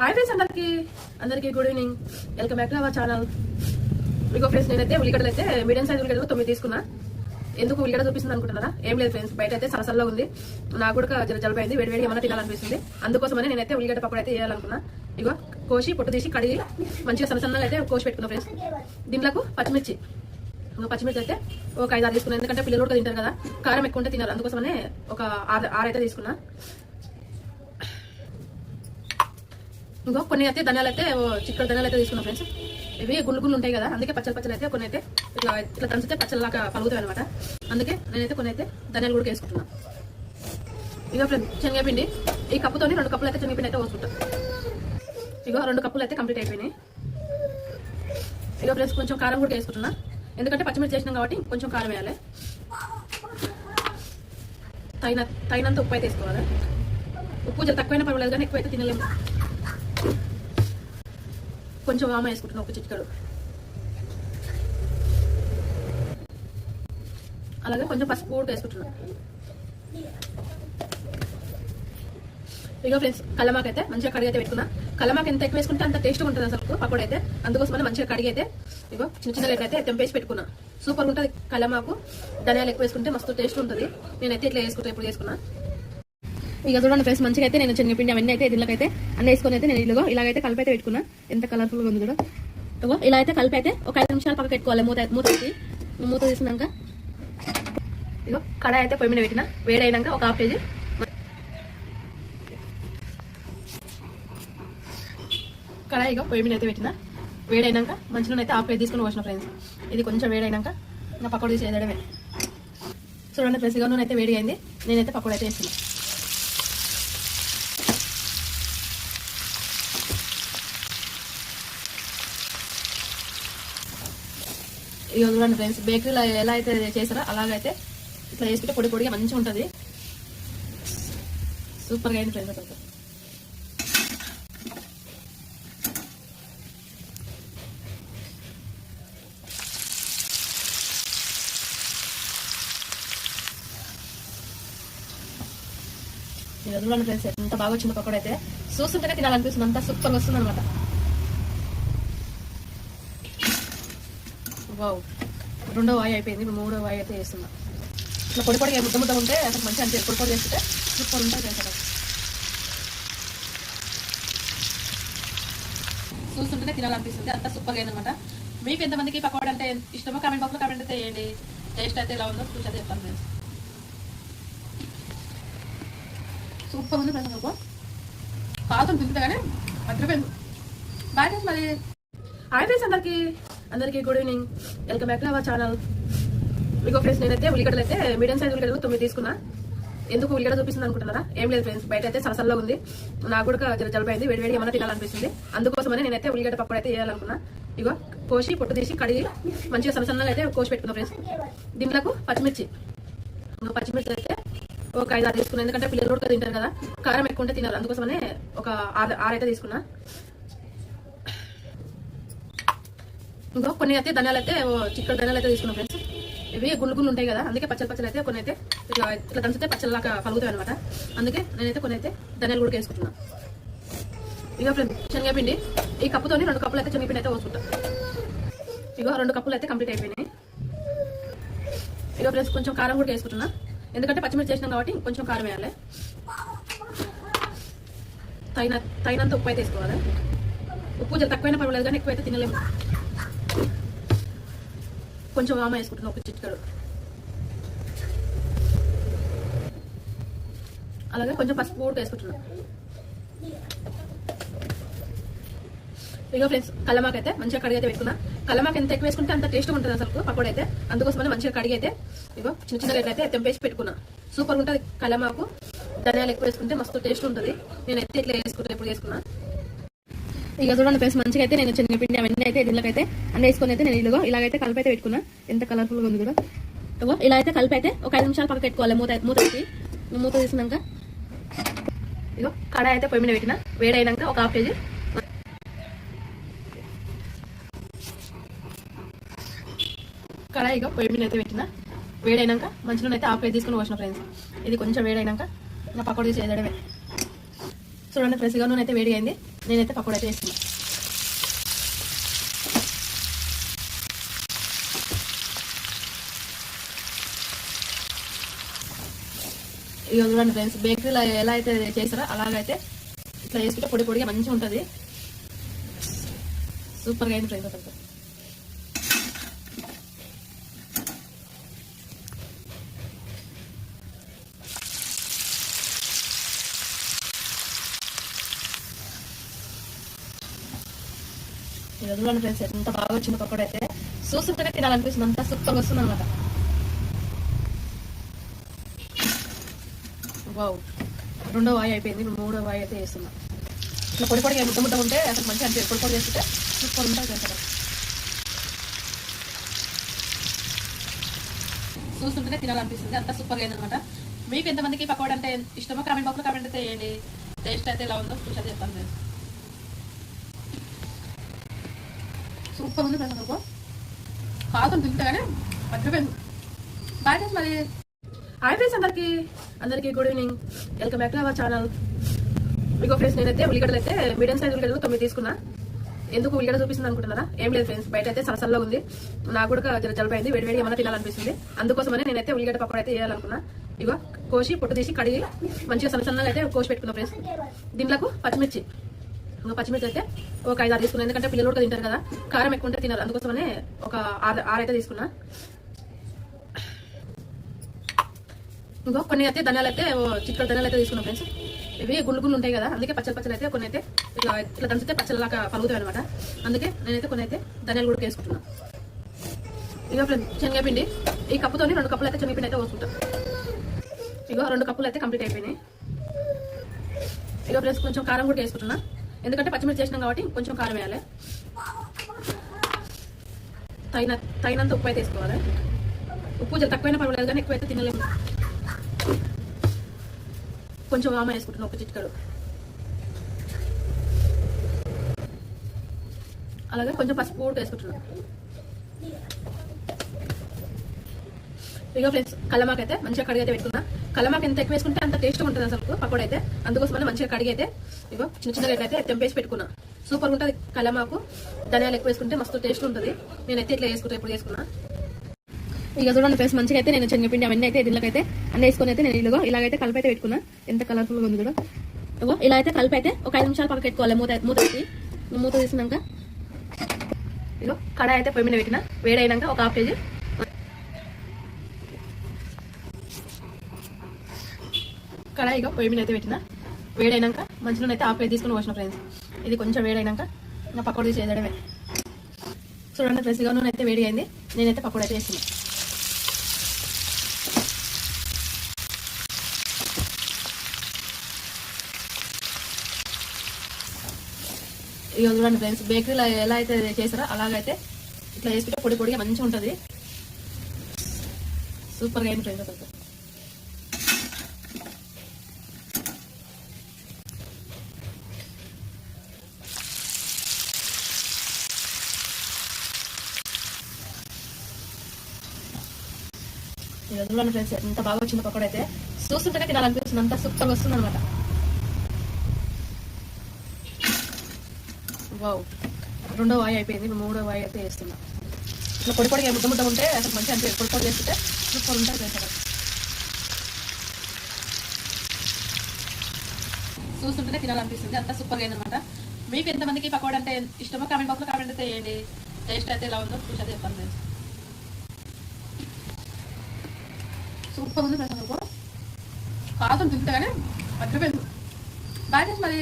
Hi friends, అందరికీ good evening. Welcome back to our channel. మీకు friends, నేనైతే ఉల్లిగడ్డలు అయితే మీడియం సైజ్ ఉల్లిగడ్డలు 9 తీసుకున్నా. ఎందుకు ఉల్లిగడ్డ చూపిస్తుంది అనుకుంటున్నారా? ఏం లేదు ఫ్రెండ్స్, బయట అయితే సలసల్లో ఉంది. నాకు కూడా జలబైంది, వేడి ఏమైనా తినాలనిపిస్తుంది. అందుకోసమని నేనైతే ఉల్లిగడ్డ పకోడీ అయితే వేయాలనుకున్నా. ఇగో కోసి పొట్టు తీసి కడిగి మంచిగా సన్నగా అయితే కోసి పెట్టుకున్నా ఫ్రెండ్స్. దీంట్లోకి పచ్చిమిర్చి అయితే ఒక 5-6 తీసుకున్నాను. ఎందుకంటే పిల్లలు కూడా తింటారు కదా, కారం ఎక్కువ ఉంటే తినారు. అందుకోసమనే ఒక 6 అయితే తీసుకున్నా. ఇంకో కొన్ని అయితే ధనియాలు అయితే చిక్కడి ధనియాలు అయితే తీసుకున్నాం ఫ్రెండ్స్. ఇవి గుళ్ళు ఉంటాయి కదా, అందుకే పచ్చలు అయితే కొన్ని అయితే ఇట్లా దంచితే పచ్చలాగా పలుగుతాయి అనమాట. అందుకే నేనైతే కొన్ని అయితే ధనియాలు కూడా వేసుకుంటున్నా. ఇక ఫ్రెండ్స్, శనగపిండి ఈ కప్పుతోని 2 కప్పులు అయితే శనగపిండి అయితే పోసుకుంటాం. ఇగో 2 కప్పులు అయితే కంప్లీట్ అయిపోయినాయి. ఇక ఫ్రెండ్స్, కొంచెం కారం కూడా వేసుకుంటున్నా. ఎందుకంటే పచ్చిమిర్చి చేసినాం కాబట్టి కొంచెం కారం వేయాలి. తగినంత ఉప్పు అయితే వేసుకోవాలి. ఉప్పు జర తక్కువైనా పర్వాలేదు, కానీ ఎక్కువ అయితే తినలేము. కొంచెం వామ వేసుకుంటున్నా, ఒక చిటికెడు. అలాగే కొంచెం పసుపు కూడా వేసుకుంటున్నా. ఇగో ఫ్రెండ్స్, కల్లమాకు అయితే మంచిగా కడిగి అయితే పెట్టుకున్నా. కల్లమాకు ఎంత ఎక్కువ వేసుకుంటే అంత టేస్ట్గా ఉంటుంది అసలు పకోడీ అయితే. అందుకోసమని మంచిగా కడిగి అయితే ఇగో చిన్న అయితే తెంపేసి పెట్టుకున్నా. సూపర్ ఉంటుంది కల్లమాకు. ధనియాలు ఎక్కువ వేసుకుంటే మస్తు టేస్ట్ ఉంటుంది. నేనైతే ఇట్లా వేసుకుంటా, ఇప్పుడు వేసుకున్నా. ఇక చూడండి ఫ్రెండ్స్, మంచిగా అయితే నేను శనగపిండి అవన్నీ అయితే దీనిలోకైతే అన్నీ వేసుకొని అయితే నేను ఇలాగైతే కలిపి అయితే పెట్టుకున్నా. ఎంత కలర్ఫుల్గా ఉంది కూడా. ఇగో ఇలా అయితే కలిపి అయితే ఒక 5 నిమిషాలు పక్కకు పెట్టుకోవాలి. మూత తీసినాక ఇగో కడాయి అయితే పొయ్యి మీద పెట్టిన. వేడైనాక ఒక 1/2 కేజీ కడాయి ఇగో పొయ్యి మీద అయితే పెట్టిన. వేడైనాక మంచిగా అయితే 1/2 కేజీ తీసుకుని పోసిన ఫ్రెండ్స్. ఇది కొంచెం వేడైనాక నా పకోడీ తీసి వేయడమే. చూడండి ఫ్రెండ్స్, ఇక నూనె అయితే వేడి అయింది. నేనైతే పకోడీ అయితే వేస్తున్నా. ఇక చూడండి ఫ్రెండ్స్, బేకరీలో ఎలా అయితే చేస్తారో అలాగైతే ఇట్లా వేసుకుంటే పొడిగా మంచిగా ఉంటుంది. సూపర్గా అయింది ఫ్రెండ్స్. అసలు ఇక చూడండి ఫ్రెండ్స్, ఎంత బాగా వచ్చింది పకోడీ అయితే. చూస్తుంటేనే తినాలనిపిస్తుంది, అంతా సూపర్గా వస్తుంది అనమాట. వావ్, 2వ వాయి అయిపోయింది. ఇప్పుడు 3వ వాయి అయితే వేస్తున్నా. ఇట్లా పొడిగా ముద్ద ఉంటే అసలు మంచిగా అనిపిస్తుంది. పొడి వేస్తుంటే సూపర్ ఉంటుంది చేస్తారు. చూస్తుంటేనే తినాలనిపిస్తుంది, అంతా సూపర్గా అయిందనమాట. మీకు ఎంతమందికి పకోడీ అంటే ఇష్టమో కామెంట్ బాక్స్లో కామెంట్ అయితే వేయండి. టేస్ట్ అయితే ఎలా ఉందో చూసి అయితే చెప్తాను ఫ్రెండ్స్. సూపర్ ఉంది ఫ్రెండ్స్. అనుకో కాదు తింటే కానీ మధ్యపోయింది. Bye friends. మరి హాయ్ ఫ్రెండ్స్, అందరికీ good evening. Welcome back to our channel. మీకు ఫ్రెండ్స్, నేనైతే ఉల్లిగడ్డలు అయితే మీడియం సైజ్ ఉల్లిగడ్డలు 9 తీసుకున్నా. ఎందుకు ఉల్లిగడ్డ చూపిస్తుంది అనుకుంటున్నారా? ఏం లేదు ఫ్రెండ్స్, బయట అయితే సలసల్లో ఉంది. నాకు కూడా జలబైంది, వేడి ఏమైనా తినాలనిపిస్తుంది. అందుకోసమని నేనైతే ఉల్లిగడ్డ పకోడీ అయితే వేయాలనుకున్నా. ఇగో కోసి పొట్టు తీసి కడిగి మంచిగా సన్నగా అయితే కోసి పెట్టుకున్నా ఫ్రెండ్స్. దీంట్లోకి పచ్చిమిర్చి అయితే ఒక 5-6 తీసుకున్నాను. ఎందుకంటే పిల్లలు కూడా తింటారు కదా, కారం ఎక్కువ ఉంటే తినారు. అందుకోసమనే ఒక 6 అయితే తీసుకున్నా. ఇంకో కొన్ని అయితే ధనియాలు అయితే చిక్కడి ధనియాలు అయితే తీసుకున్నాం ఫ్రెండ్స్. ఇవి గుళ్ళు ఉంటాయి కదా, అందుకే పచ్చలు అయితే కొన్ని అయితే ఇట్లా దంచితే పచ్చలాగా పలుగుతాయి అనమాట. అందుకే నేనైతే కొన్ని అయితే ధనియాలు కూడా వేసుకుంటున్నా. ఇక ఫ్రెండ్స్, శనగపిండి ఈ కప్పుతోని 2 కప్పులు అయితే శనగపిండి అయితే పోసుకుంటాం. ఇగో 2 కప్పులు అయితే కంప్లీట్ అయిపోయినాయి. ఇక ఫ్రెండ్స్, కొంచెం కారం కూడా వేసుకుంటున్నా. ఎందుకంటే పచ్చిమిర్చి చేసినాం కాబట్టి కొంచెం కారం వేయాలి. తగినంత ఉప్పు అయితే వేసుకోవాలి. ఉప్పు జర తక్కువైనా పర్వాలేదు, కానీ ఎక్కువ అయితే తినలేము. కొంచెం వామ వేసుకుంటున్నా, ఒక చిటికెడు. అలాగే కొంచెం పసుపు కూడా వేసుకుంటున్నా. ఇగో ఫ్రెండ్స్, కల్లమాకు అయితే మంచిగా కడిగి అయితే పెట్టుకున్నా. కల్లమాకు ఎంత ఎక్కువ వేసుకుంటే అంత టేస్ట్గా ఉంటుంది అసలు పకోడీ అయితే. అందుకోసమని మంచిగా కడిగి అయితే ఇగో చిన్న అయితే తెంపేసి పెట్టుకున్నా. సూపర్ ఉంటుంది కల్లమాకు. ధనియాలు ఎక్కువ వేసుకుంటే మస్తు టేస్ట్ ఉంటుంది. నేనైతే ఇట్లా వేసుకుంటా, ఇప్పుడు వేసుకున్నా. ఇక చూడండి ఫ్రెండ్స్, మంచిగా అయితే నేను శనగపిండి అవన్నీ అయితే దీనిలోకైతే అన్నీ వేసుకొని అయితే నేను ఇలాగైతే కలిపి అయితే పెట్టుకున్నా. ఎంత కలర్ఫుల్గా ఉంది కూడా. ఇలా అయితే కలిపి అయితే ఒక 5 నిమిషాలు పక్కకు పెట్టుకోవాలి. మూత తీసినాక ఇగో కడాయి అయితే పొయ్యి మీద పెట్టిన. వేడైనాక ఒక 1/2 కేజీ కడాయి ఇగో పొయ్యి మీద అయితే పెట్టిన. వేడైనాక మంచిగా అయితే 1/2 కేజీ తీసుకుని పోసిన ఫ్రెండ్స్. ఇది కొంచెం వేడైనాక నా పకోడీ తీసి వేయడమే. చూడండి ఫ్రెండ్స్, ఇక నూనె అయితే వేడి అయింది. నేనైతే పకోడీ అయితే వేస్తున్నా. ఇక చూడండి ఫ్రెండ్స్, బేకరీలో ఎలా అయితే చేస్తారో అలాగైతే ఇట్లా చేసుకుంటే పొడి పొడిగా మంచిగా ఉంటుంది. సూపర్గా అయింది ఫ్రెండ్స్ అసలు. ఇక చూడండి ఫ్రెండ్స్, ఎంత బాగా వచ్చింది పకోడీ అయితే. చూస్తుంటేనే తినాలనిపిస్తుంది, అంతా సూపర్గా వస్తుంది అనమాట. వావ్, రెండో వాయి అయిపోయింది, మూడో వాయి అయితే వేస్తున్నా. ఇట్లా పొడి పొడిగా ముద్ద ముద్ద ఉంటే అసలు మంచిగా అనిపించదు. పొడి పొడి చేస్తుంటే సూపర్ ఉంటుంది చేస్తారు. చూస్తుంటేనే తినాలనిపిస్తుంది, అంతా సూపర్గా అయింది అనమాట. మీకు ఎంతమందికి పకోడీ అంటే ఇష్టమో కామెంట్ బాక్స్లో కామెంట్ అయితే వేయండి. టేస్ట్ అయితే ఎలా ఉందో చూసి చెప్తాను నేను. సూపర్ ఉంది ఫ్రెండ్స్, అనుకో కాదు తింటగానే మర్చిపోయింది. బాయ్ ఫ్రెండ్స్ మరి. హాయ్ ఫ్రెండ్స్, అందరికీ good evening. Welcome back to our channel. మీకు ఫ్రెండ్స్, నేనైతే ఉల్లిగడ్డలు అయితే మీడియం సైజ్ ఉల్లిగడ్డలు 9 తీసుకున్నా. ఎందుకు ఉల్లిగడ్డ చూపిస్తుంది అనుకుంటున్నారా? ఏం లేదు ఫ్రెండ్స్, బయట అయితే సలసల్లో ఉంది, నాకు కూడా జలపైంది, వేడి ఏమైనా తినాలనిపిస్తుంది. అందుకోసమనే నేనైతే ఉల్లిగడ్డ పకోడీ అయితే వేయాలనుకున్నా. ఇగో కోసి పొట్టు తీసి కడిగి మంచిగా సన్నగా అయితే కోసి పెట్టుకున్నా ఫ్రెండ్స్. దీంట్లోకి పచ్చిమిర్చి అయితే ఒక 5-6 తీసుకున్నా, ఎందుకంటే పిల్లలు కూడా తింటారు కదా, కారం ఎక్కువ ఉంటే తినారు. అందుకోసమనే ఒక 6 అయితే తీసుకున్నా. ఇంకో కొన్ని అయితే ధనియాలు అయితే చిక్కటి ధనియాలు అయితే తీసుకున్నాం ఫ్రెండ్స్. ఇవి గుళ్ళు ఉంటాయి కదా, అందుకే పచ్చలు అయితే కొన్ని అయితే ఇట్లా దంచితే పచ్చలాగా పలుగుతాయి అనమాట. అందుకే నేనైతే కొన్ని అయితే ధనియాలు కూడా వేసుకుంటున్నాను. ఇక ఫ్రెండ్స్, శనగపిండి ఈ కప్పుతోని 2 కప్పులు అయితే శనగపిండి అయితే పోసుకుంటాం. ఇగో 2 కప్పులు అయితే కంప్లీట్ అయిపోయినాయి. ఇక ఫ్రెండ్స్, కొంచెం కారం కూడా వేసుకుంటున్నా, ఎందుకంటే పచ్చిమిర్చి చేసినాం కాబట్టి కొంచెం కారం వేయాలి. తగినంత ఉప్పు అయితే వేసుకోవాలి. ఉప్పు తక్కువైనా పర్వాలేదు కానీ ఎక్కువైతే తినలేము. కొంచెం వామ వేసుకుంటున్నాం, ఒక చిటికెడు. అలాగే కొంచెం పసుపు కూడా వేసుకుంటున్నాం. ఇక ఫ్రెండ్స్, కల్లమాక అయితే మంచిగా కడిగి అయితే పెట్టుకున్నా. కల్లమాక ఎంత ఎక్కువ వేసుకుంటే అంత టేస్ట్ ఉంటుంది అసలు పకోడీ అయితే. అందుకోసమని మంచిగా కడిగి అయితే ఇగో చిన్న అయితే తెంపేసి పెట్టుకున్నా. సూపర్ ఉంటుంది కల్లమాకు. ధనియాలు ఎక్కువ వేసుకుంటే మస్తు టేస్ట్ ఉంటుంది. నేనైతే ఇట్లా వేసుకుంటా, ఎప్పుడు వేసుకున్నా. ఇక చూడండి ఫ్రెండ్స్, మంచిగా అయితే నేను శనగపిండి అవన్నీ అయితే దీనిలోకైతే అన్నీ వేసుకొని అయితే నేను ఇలాగైతే కలిపి అయితే పెట్టుకున్నా. ఎంత కలర్ఫుల్గా ఉంది కూడా. ఇగో ఇలా అయితే కలిపి అయితే ఒక 5 నిమిషాలు పక్కన పెట్టుకోవాలి. మూత తీసినాక ఇగో కడాయి అయితే పొయ్యి మీద పెట్టిన. వేడైనాక ఒక 1/2 kg కడాయి ఇగో పొయ్యి మీద అయితే పెట్టిన. వేడైనాక మంచిలో అయితే 1/2 kg తీసుకుని వచ్చిన ఫ్రెండ్స్. ఇది కొంచెం వేడైనాక నా పకోడీ తీసి వేయడమే. చూడండి ఫ్రెండ్స్, ఇక నూనె అయితే వేడి అయింది, నేనైతే పకోడీ అయితే వేస్తున్నాను. ఇక చూడండి ఫ్రెండ్స్, బేకరీలో ఎలా అయితే చేస్తారో అలాగైతే ఇట్లా చేసుకుంటే పొడి పొడిగా మంచిగా ఉంటుంది. సూపర్గా అయింది ఫ్రెండ్స్ అసలు. ఇక చూడండి ఫ్రెండ్స్, ఎంత బాగా వచ్చింది పకోడీ అయితే. చూస్తుంటేనే తినాలనిపిస్తుంది, అంతా సూపర్గా వస్తుంది అనమాట. వావ్, రెండో వాయి అయిపోయింది, మూడో వాయి అయితే వేస్తున్నా. ఇట్లా పొడి పొడిగా ముద్ద ఉంటే అసలు మంచిగా అనిపించదు. పొడి పొడి చేస్తుంటే సూపర్ ఉంటుంది చేస్తారు. చూస్తుంటేనే తినాలనిపిస్తుంది, అంతా సూపర్గా అయింది అనమాట. మీకు ఎంతమందికి పకోడీ అంటే ఇష్టమో కామెంట్ బాక్స్లో కామెంట్ అయితే వేయండి. టేస్ట్ అయితే ఎలా ఉందో చూసి చెప్తాను ఫ్రెండ్స్. సూపర్ ఉంది ఫ్రెండ్స్, అనుకో కాదు తింటగానే మర్చిపోయింది. బాయ్ ఫ్రెండ్స్ మరి.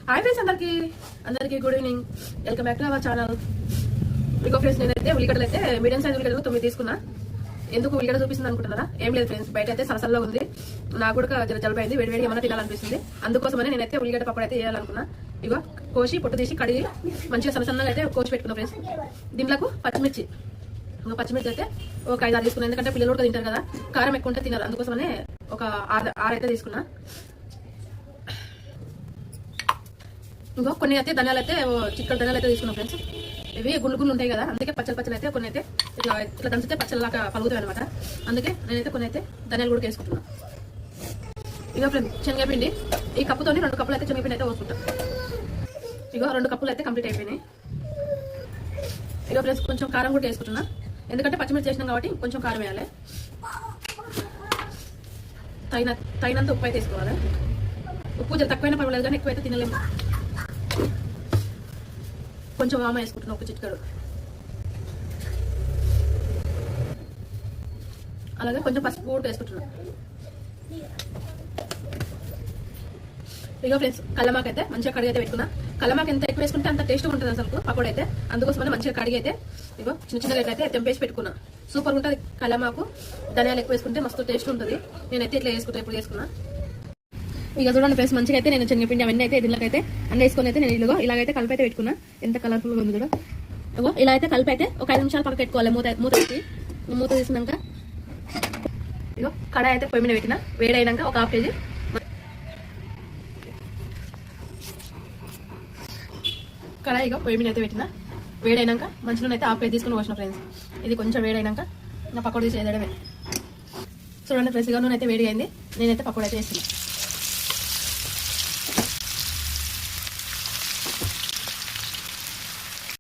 హాయ్ ఫ్రెండ్స్, అందరికీ good evening. Welcome back to our channel. మీకు ఫ్రెండ్స్, నేనైతే ఉల్లిగడ్డలు అయితే మీడియం సైజ్ ఉల్లిగడ్డలు 9 తీసుకున్నా. ఎందుకు ఉల్లిగడ్డ చూపిస్తుంది అనుకుంటున్నారా? ఏం లేదు ఫ్రెండ్స్, బయట అయితే సలసల్లో ఉంది, నాకు కూడా జలపైంది, వేడి ఏమైనా తినాలనిపిస్తుంది. అందుకోసమనే నేనైతే ఉల్లిగడ్డ పకోడీ అయితే వేయాలనుకున్నా. ఇగో కోసి పొట్టు తీసి కడిగి మంచిగా సన్నగా అయితే కోసి పెట్టుకున్నా ఫ్రెండ్స్. దీంట్లోకి పచ్చిమిర్చి అయితే ఒక 5-6 తీసుకున్నా, ఎందుకంటే పిల్లలు కూడా తింటారు కదా, కారం ఎక్కువ ఉంటే తినారు. అందుకోసమనే ఒక 6 అయితే తీసుకున్నా. ఇంకో కొన్ని అయితే ధనియాలు అయితే చిక్కటి ధనియాలు అయితే తీసుకున్నాం ఫ్రెండ్స్. ఇవి గుళ్ళు ఉంటాయి కదా, అందుకే పచ్చలు అయితే కొన్ని అయితే ఇట్లా దంచితే పచ్చలాగా పలుగుతాయి అనమాట. అందుకే నేనైతే కొన్ని అయితే ధనియాలు కూడా వేసుకుంటున్నాను. ఇక ఫ్రెండ్స్, శనగపిండి ఈ కప్పుతోని 2 కప్పులు అయితే శనగపిండి అయితే పోసుకుంటాం. ఇగో 2 కప్పులు అయితే కంప్లీట్ అయిపోయినాయి. ఇగో ఫ్రెండ్స్ కొంచెం కారం కూడా వేసుకుంటున్నా, ఎందుకంటే పచ్చిమిర్చి చేసినాం కాబట్టి కొంచెం కారం వేయాలి. తగినంత ఉప్పు అయితే వేసుకోవాలి. ఉప్పు తక్కువైనా పర్వాలేదు కానీ ఎక్కువైతే తినలేము. కొంచెం వామ వేసుకుంటున్నా, ఒక చిటికెడు. అలాగే కొంచెం పసుపు కూడా వేసుకుంటున్నా. ఇగో ఫ్రెండ్స్ కల్లమాకు అయితే మంచిగా కడిగి అయితే పెట్టుకున్నా. కల్లమాకు ఎంత ఎక్కువ వేసుకుంటే అంత టేస్ట్గా ఉంటుంది అసలు పకోడీ అయితే. అందుకోసమని మంచిగా కడిగి అయితే ఇగో చిన్న చిన్నగా అయితే తెంపేసి పెట్టుకున్నా. సూపర్ ఉంటుంది కల్లమాకు. ధనియాలు ఎక్కువ వేసుకుంటే మస్తు టేస్ట్ ఉంటుంది. నేనైతే ఇట్లా వేసుకుంటా, ఇప్పుడు వేసుకున్నా. ఇక చూడండి ఫ్రెండ్స్ మంచిగా అయితే నేను శనగపిండి అవన్నీ అయితే దీనిలోకైతే అన్నీ వేసుకొని అయితే నేను ఇలాగో ఇలాగైతే కలిపి అయితే పెట్టుకున్నా. ఎంత కలర్ఫుల్గా ఉంది కూడా. ఇగో ఇలా అయితే కలిపి అయితే ఒక 5 నిమిషాలు పక్కకు పెట్టుకోవాలి. మూత తీసినాక ఇగో కడాయి అయితే పొయ్యి మీద పెట్టిన. వేడైనాక ఒక 1/2 కేజీ కడాయి ఇగో పొయ్యి మీద అయితే పెట్టిన. వేడైనాక మంచిగా అయితే 1/2 కేజీ తీసుకుని పోసిన ఫ్రెండ్స్. ఇది కొంచెం వేడైనాక నా పకోడీ తీసి వేయడమే. చూడండి ఫ్రెండ్స్ ఇక నూనె అయితే వేడి అయింది. నేనైతే పకోడీ అయితే వేస్తున్నాను.